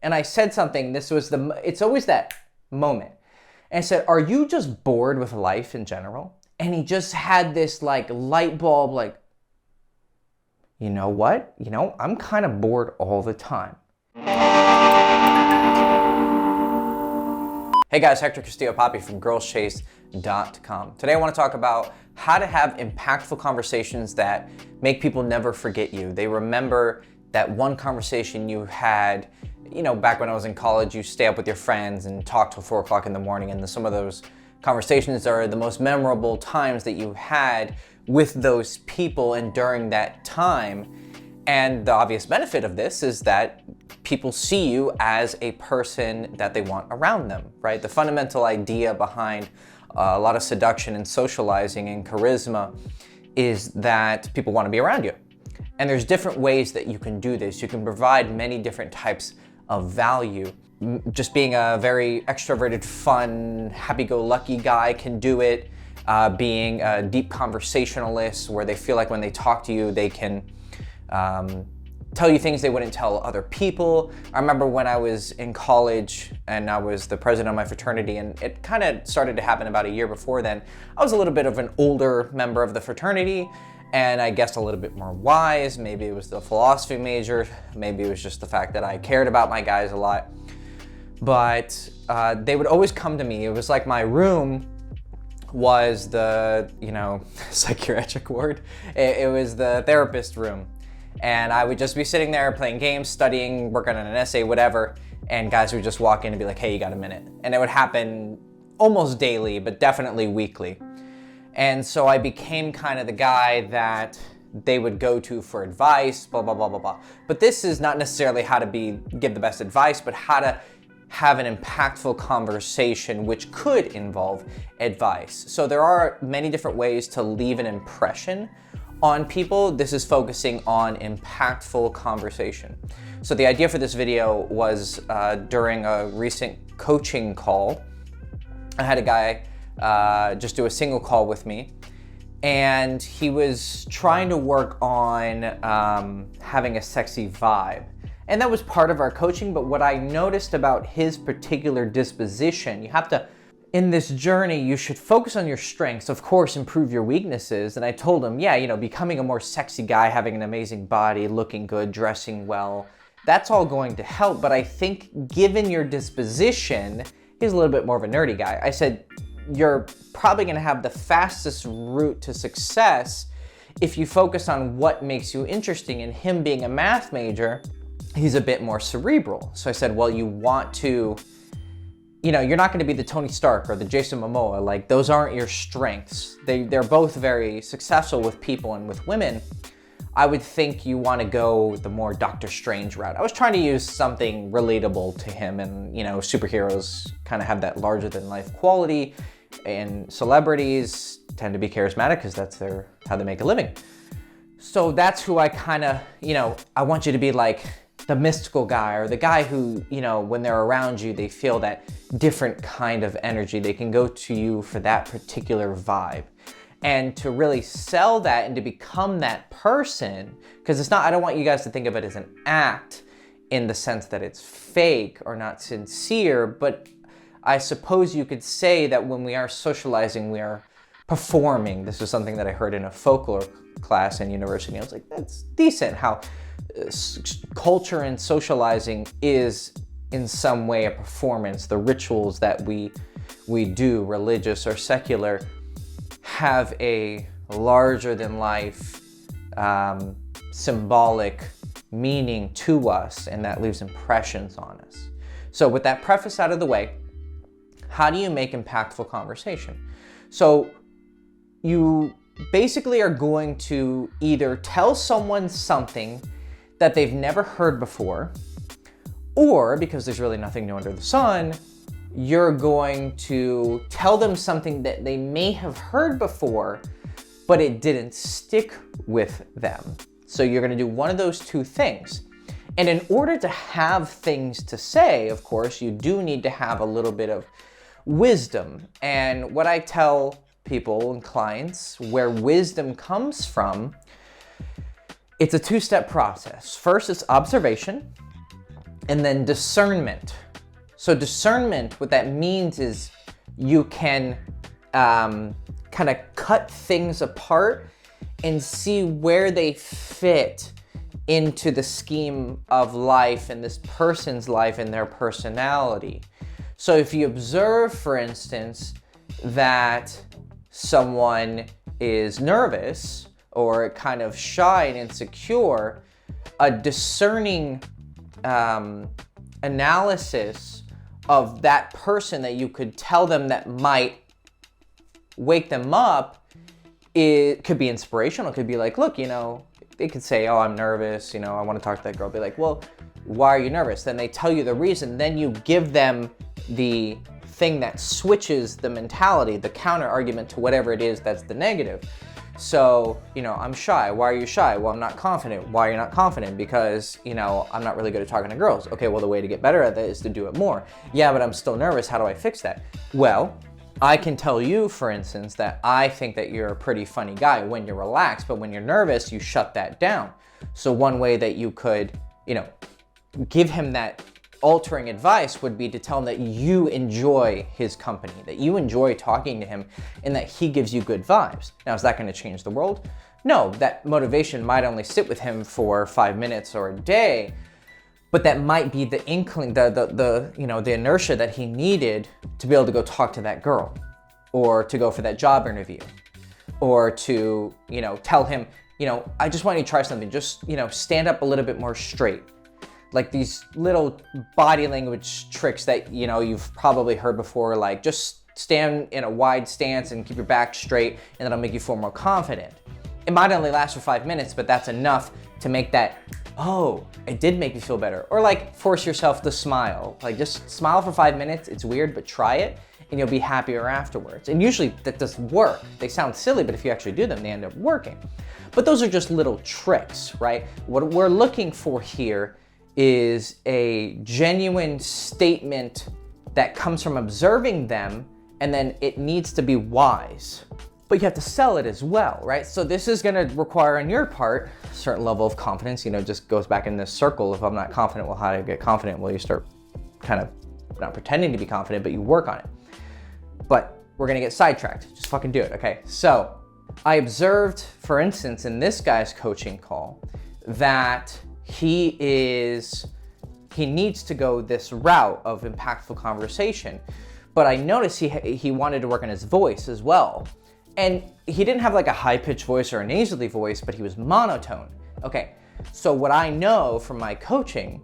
And I said something, it's always that moment. And I said, are you just bored with life in general? And he just had this like light bulb, like, you know what? I'm kind of bored all the time. Hey guys, Hector Castillo-Papi from girlschase.com. Today I want to talk about how to have impactful conversations that make people never forget you. They remember that one conversation you had, back when I was in college, you stay up with your friends and talk till 4 o'clock in the morning, and some of those conversations are the most memorable times that you had with those people and during that time. And the obvious benefit of this is that people see you as a person that they want around them, right? The fundamental idea behind a lot of seduction and socializing and charisma is that people want to be around you. And there's different ways that you can do this. You can provide many different types of value. Just being a very extroverted, fun, happy-go-lucky guy can do it. Being a deep conversationalist where they feel like when they talk to you, they can tell you things they wouldn't tell other people. I remember when I was in college and I was the president of my fraternity, and it kind of started to happen about a year before then. I was a little bit of an older member of the fraternity, and I guess a little bit more wise. Maybe it was the philosophy major, maybe it was just the fact that I cared about my guys a lot. But they would always come to me. It was like my room was the, psychiatric ward. It was the therapist room. And I would just be sitting there playing games, studying, working on an essay, whatever. And guys would just walk in and be like, hey, you got a minute? And it would happen almost daily, but definitely weekly. And so I became kind of the guy that they would go to for advice, blah, blah, blah, blah, blah. But this is not necessarily how to give the best advice, but how to have an impactful conversation, which could involve advice. So there are many different ways to leave an impression on people. This is focusing on impactful conversation. So the idea for this video was during a recent coaching call, I had a guy just do a single call with me, and he was trying to work on having a sexy vibe. And that was part of our coaching, but what I noticed about his particular disposition, in this journey, you should focus on your strengths, of course, improve your weaknesses. And I told him, becoming a more sexy guy, having an amazing body, looking good, dressing well, that's all going to help. But I think given your disposition, he's a little bit more of a nerdy guy. I said, you're probably gonna have the fastest route to success if you focus on what makes you interesting. And him being a math major, he's a bit more cerebral. So I said, well, you want to, you're not going to be the Tony Stark or the Jason Momoa. Like, those aren't your strengths. They're both very successful with people and with women. I would think you want to go the more Doctor Strange route. I was trying to use something relatable to him, and superheroes kind of have that larger than life quality, and celebrities tend to be charismatic because that's how they make a living. So that's who I kind of, I want you to be like the mystical guy, or the guy who, when they're around you, they feel that different kind of energy. They can go to you for that particular vibe. And to really sell that and to become that person, because I don't want you guys to think of it as an act in the sense that it's fake or not sincere, but I suppose you could say that when we are socializing, we are performing. This is something that I heard in a folklore class in university. I was like, that's decent, how culture and socializing is in some way a performance. The rituals that we do, religious or secular, have a larger than life symbolic meaning to us, and that leaves impressions on us. So with that preface out of the way, how do you make impactful conversation? So you basically are going to either tell someone something that they've never heard before, or, because there's really nothing new under the sun, you're going to tell them something that they may have heard before, but it didn't stick with them. So you're going to do one of those two things. And in order to have things to say, of course, you do need to have a little bit of wisdom. And what I tell people and clients, where wisdom comes from, it's a two-step process. First, it's observation. And then discernment. So discernment, what that means is you can kind of cut things apart and see where they fit into the scheme of life and this person's life and their personality. So if you observe, for instance, that someone is nervous or kind of shy and insecure, a discerning analysis of that person that you could tell them that might wake them up, it could be inspirational. It could be like, look, you know, they could say, oh, I'm nervous, you know, I want to talk to that girl. Be like, well, why are you nervous? Then they tell you the reason. Then you give them the thing that switches the mentality, the counter argument to whatever it is that's the negative. So, you know, I'm shy. Why are you shy? Well, I'm not confident. Why are you not confident? Because, you know, I'm not really good at talking to girls. Okay, well, the way to get better at that is to do it more. Yeah, but I'm still nervous. How do I fix that? Well, I can tell you, for instance, that I think that you're a pretty funny guy when you're relaxed, but when you're nervous, you shut that down. So one way that you could, you know, give him that altering advice would be to tell him that you enjoy his company, that you enjoy talking to him, and that he gives you good vibes. Now, is that going to change the world? No, that motivation might only sit with him for 5 minutes or a day, but that might be the inkling, the inertia that he needed to be able to go talk to that girl, or to go for that job interview, or to, you know, tell him, you know, I just want you to try something. Just, you know, stand up a little bit more straight. Like these little body language tricks that, you know, you've probably heard before, like just stand in a wide stance and keep your back straight, and that'll make you feel more confident. It might only last for 5 minutes, but that's enough to make that, oh, it did make me feel better. Or like force yourself to smile. Like just smile for 5 minutes. It's weird, but try it and you'll be happier afterwards. And usually that does work. They sound silly, but if you actually do them, they end up working. But those are just little tricks, right? What we're looking for here is a genuine statement that comes from observing them, and then it needs to be wise. But you have to sell it as well, right? So this is gonna require on your part a certain level of confidence. You know, just goes back in this circle. If I'm not confident, well, how do I get confident? Well, you start kind of not pretending to be confident, but you work on it. But we're gonna get sidetracked. Just fucking do it, okay? So I observed, for instance, in this guy's coaching call, that he needs to go this route of impactful conversation. But I noticed he wanted to work on his voice as well. And he didn't have like a high-pitched voice or a nasally voice, but he was monotone. Okay, so what I know from my coaching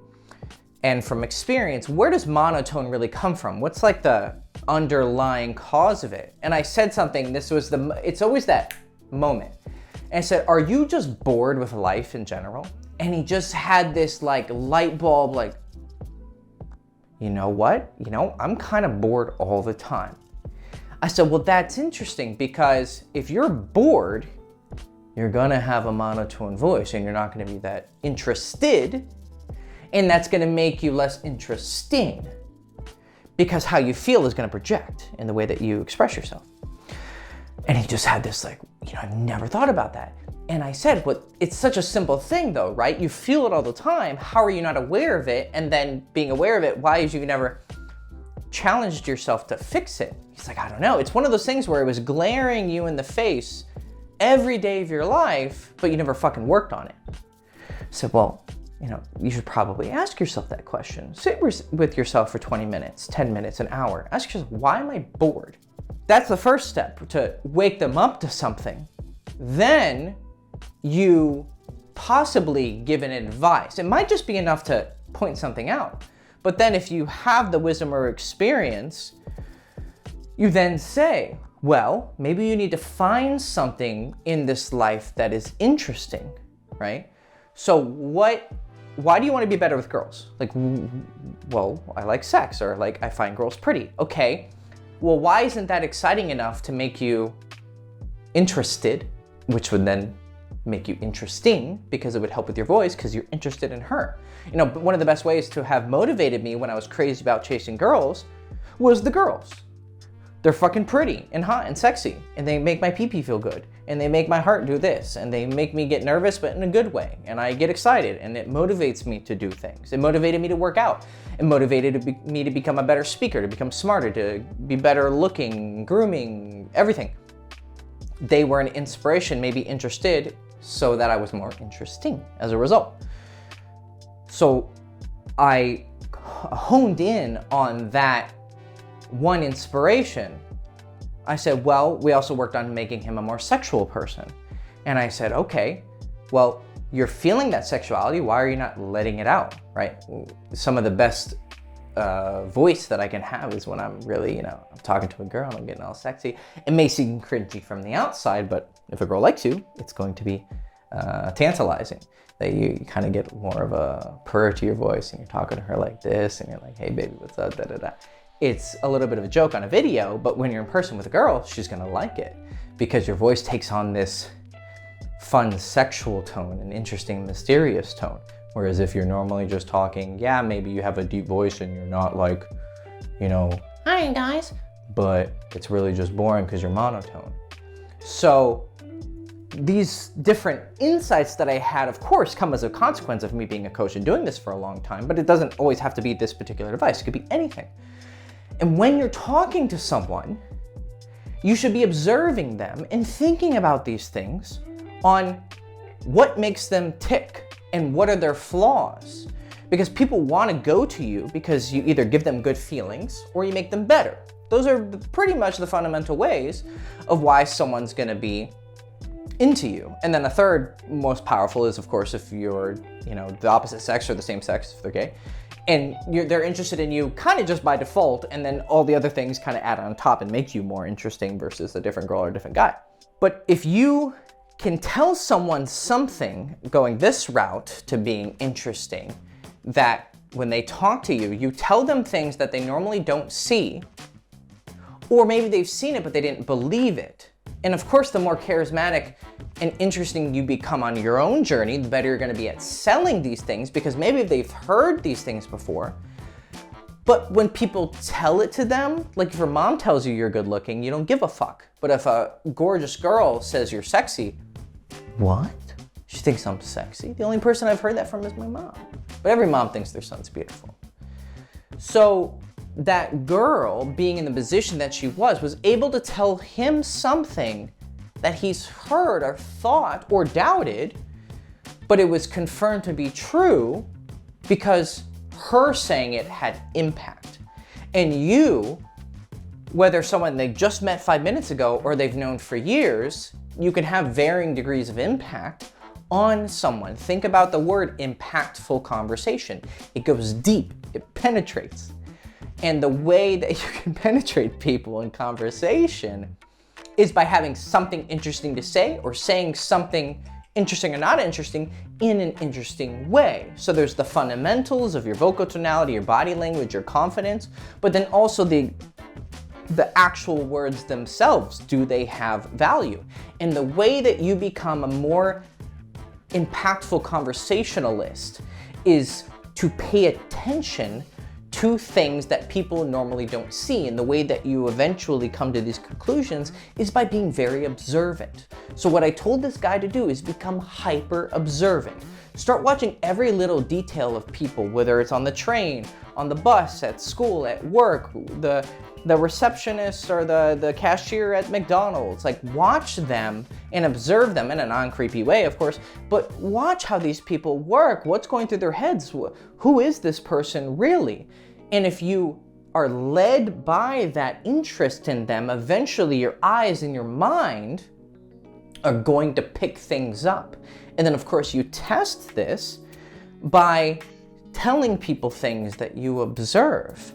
and from experience, where does monotone really come from? What's like the underlying cause of it? And I said something, it's always that moment. And I said, are you just bored with life in general? And he just had this like light bulb, like, you know what? You know, I'm kind of bored all the time. I said, well, that's interesting, because if you're bored, you're gonna have a monotone voice and you're not gonna be that interested, and that's gonna make you less interesting, because how you feel is gonna project in the way that you express yourself. And he just had this like, you know, I've never thought about that. And I said, well, it's such a simple thing though, right? You feel it all the time. How are you not aware of it? And then being aware of it, why is you never challenged yourself to fix it? He's like, I don't know. It's one of those things where it was glaring you in the face every day of your life, but you never fucking worked on it. I said, well, you know, you should probably ask yourself that question. Sit with yourself for 20 minutes, 10 minutes, an hour. Ask yourself, why am I bored? That's the first step, to wake them up to something. Then you possibly give an advice. It might just be enough to point something out. But then if you have the wisdom or experience, you then say, well, maybe you need to find something in this life that is interesting, right? So why do you want to be better with girls? Like, well, I like sex, or like I find girls pretty. Okay, well, why isn't that exciting enough to make you interested, which would then make you interesting, because it would help with your voice because you're interested in her. You know, one of the best ways to have motivated me when I was crazy about chasing girls was the girls. they're fucking pretty and hot and sexy, and they make my pee-pee feel good, and they make my heart do this, and they make me get nervous, but in a good way, and I get excited, and it motivates me to do things. It motivated me to work out. It motivated me to become a better speaker, to become smarter, to be better looking, grooming, everything. They were an inspiration, maybe interested, so that I was more interesting as a result. So I honed in on that one inspiration. I said, well, we also worked on making him a more sexual person. And I said, okay, well, you're feeling that sexuality. Why are you not letting it out, right? Some of the best voice that I can have is when I'm really, I'm talking to a girl and I'm getting all sexy. It may seem cringy from the outside, but if a girl likes you, it's going to be tantalizing. That you kind of get more of a purr to your voice, and you're talking to her like this, and you're like, hey baby, what's up, da da da. It's a little bit of a joke on a video, but when you're in person with a girl, she's gonna like it because your voice takes on this fun sexual tone, an interesting, mysterious tone. Whereas if you're normally just talking, yeah, maybe you have a deep voice and you're not like, hi guys, but it's really just boring because you're monotone. So these different insights that I had, of course, come as a consequence of me being a coach and doing this for a long time, but it doesn't always have to be this particular device. It could be anything. And when you're talking to someone, you should be observing them and thinking about these things on what makes them tick and what are their flaws. Because people want to go to you because you either give them good feelings or you make them better. Those are pretty much the fundamental ways of why someone's going to be into you. And then the third most powerful is, of course, if you're, the opposite sex or the same sex, if they're gay, and they're interested in you kind of just by default, and then all the other things kind of add on top and make you more interesting versus a different girl or a different guy. But if you can tell someone something going this route to being interesting, that when they talk to you, you tell them things that they normally don't see, or maybe they've seen it but they didn't believe it. And of course, the more charismatic and interesting you become on your own journey, the better you're going to be at selling these things, because maybe they've heard these things before. But when people tell it to them, like if your mom tells you you're good looking, you don't give a fuck. But if a gorgeous girl says you're sexy, what? She thinks I'm sexy? The only person I've heard that from is my mom. But every mom thinks their son's beautiful. So that girl, being in the position that she was able to tell him something that he's heard or thought or doubted, but it was confirmed to be true because her saying it had impact. And you, whether someone they just met 5 minutes ago or they've known for years, you can have varying degrees of impact on someone. Think about the word impactful conversation. It goes deep, it penetrates. And the way that you can penetrate people in conversation is by having something interesting to say, or saying something interesting or not interesting in an interesting way. So there's the fundamentals of your vocal tonality, your body language, your confidence, but then also the actual words themselves. Do they have value? And the way that you become a more impactful conversationalist is to pay attention to things that people normally don't see. And the way that you eventually come to these conclusions is by being very observant. So what I told this guy to do is become hyper observant. Start watching every little detail of people, whether it's on the train, on the bus, at school, at work, the receptionist or the cashier at McDonald's. Like, watch them and observe them in a non-creepy way, of course, but watch how these people work. What's going through their heads? Who is this person really? And if you are led by that interest in them, eventually your eyes and your mind are going to pick things up. And then, of course, you test this by telling people things that you observe.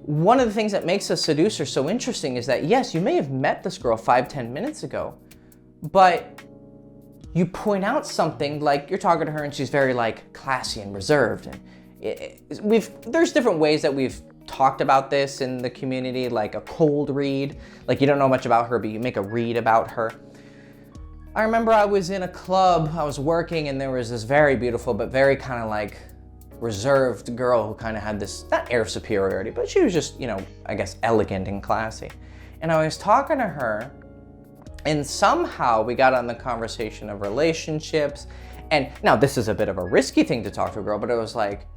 One of the things that makes a seducer so interesting is that, yes, you may have met this girl 5-10 minutes ago, but you point out something, like you're talking to her and she's very classy and reserved. And there's different ways that we've talked about this in the community, like a cold read. Like, you don't know much about her, but you make a read about her. I remember I was in a club, I was working, and there was this very beautiful, but very kind of reserved girl who kind of had this, not air of superiority, but she was just, I guess elegant and classy. And I was talking to her, and somehow we got on the conversation of relationships. And now this is a bit of a risky thing to talk to a girl, but it was like,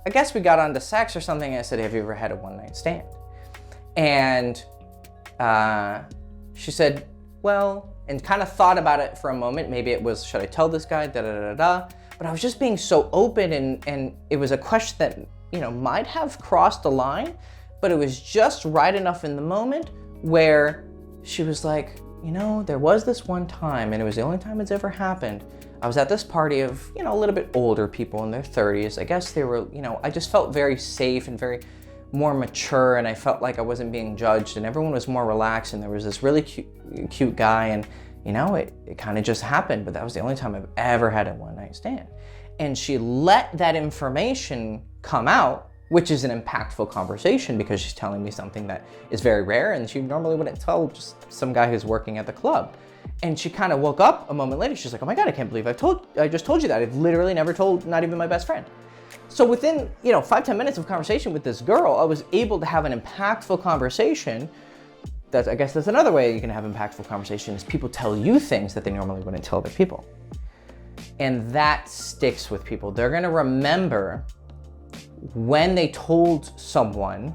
I guess we got onto sex or something. And I said, have you ever had a one-night stand? And she said, well, and kind of thought about it for a moment. Maybe it was, should I tell this guy, da-da-da-da-da. But I was just being so open, and it was a question that, you know, might have crossed the line, but it was just right enough in the moment where she was like, you know, there was this one time, and it was the only time it's ever happened. I was at this party of, you know, a little bit older people in their 30s. I guess they were, you know, I just felt very safe and very more mature, and I felt like I wasn't being judged, and everyone was more relaxed, and there was this really cute guy, and, you know, it kind of just happened, but that was the only time I've ever had a one-night stand. And she let that information come out, which is an impactful conversation because she's telling me something that is very rare and she normally wouldn't tell just some guy who's working at the club. And she kind of woke up a moment later. She's like, oh my God, I can't believe I just told you that. I've literally never told, not even my best friend. So within, you know, 5-10 minutes of conversation with this girl, I was able to have an impactful conversation. I guess that's another way you can have impactful conversation, is people tell you things that they normally wouldn't tell other people. And that sticks with people. They're gonna remember when they told someone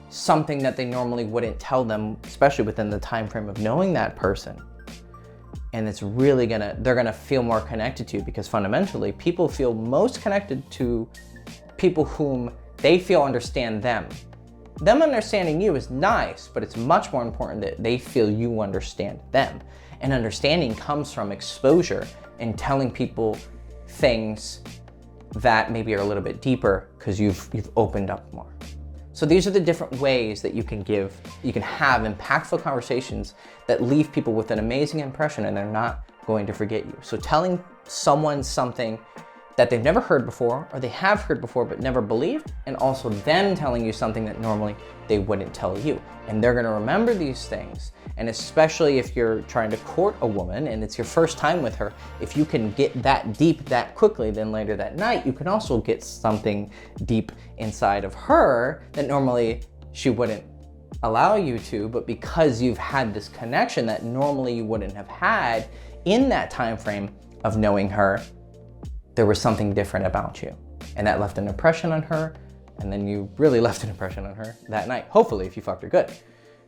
something that they normally wouldn't tell them, especially within the time frame of knowing that person. And it's really they're gonna feel more connected to you, because fundamentally, people feel most connected to people whom they feel understand them. Them understanding you is nice, but it's much more important that they feel you understand them. And understanding comes from exposure and telling people things that maybe are a little bit deeper because you've opened up more. So these are the different ways that you can have impactful conversations that leave people with an amazing impression, and they're not going to forget you. So telling someone something that they've never heard before, or they have heard before but never believed, and also them telling you something that normally they wouldn't tell you. And they're gonna remember these things. And especially if you're trying to court a woman and it's your first time with her, if you can get that deep that quickly, then later that night, you can also get something deep inside of her that normally she wouldn't allow you to, but because you've had this connection that normally you wouldn't have had in that time frame of knowing her, there was something different about you. And that left an impression on her, and then you really left an impression on her that night. Hopefully, if you fucked her good.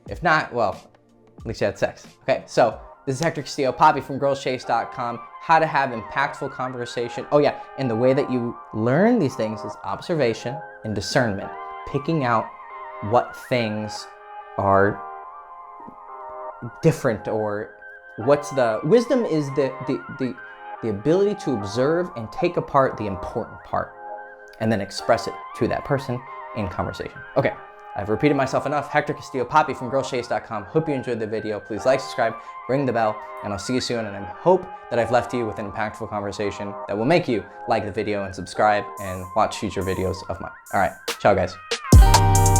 If not, well, at least you had sex. Okay, so this is Hector Castillo, Poppy from girlschase.com. How to have impactful conversation. Oh yeah, and the way that you learn these things is observation and discernment. Picking out what things are different, or what's the wisdom is the ability to observe and take apart the important part and then express it to that person in conversation. Okay, I've repeated myself enough. Hector Castillo, Poppy from girlschase.com. Hope you enjoyed the video. Please like, subscribe, ring the bell, and I'll see you soon. And I hope that I've left you with an impactful conversation that will make you like the video and subscribe and watch future videos of mine. All right, ciao guys.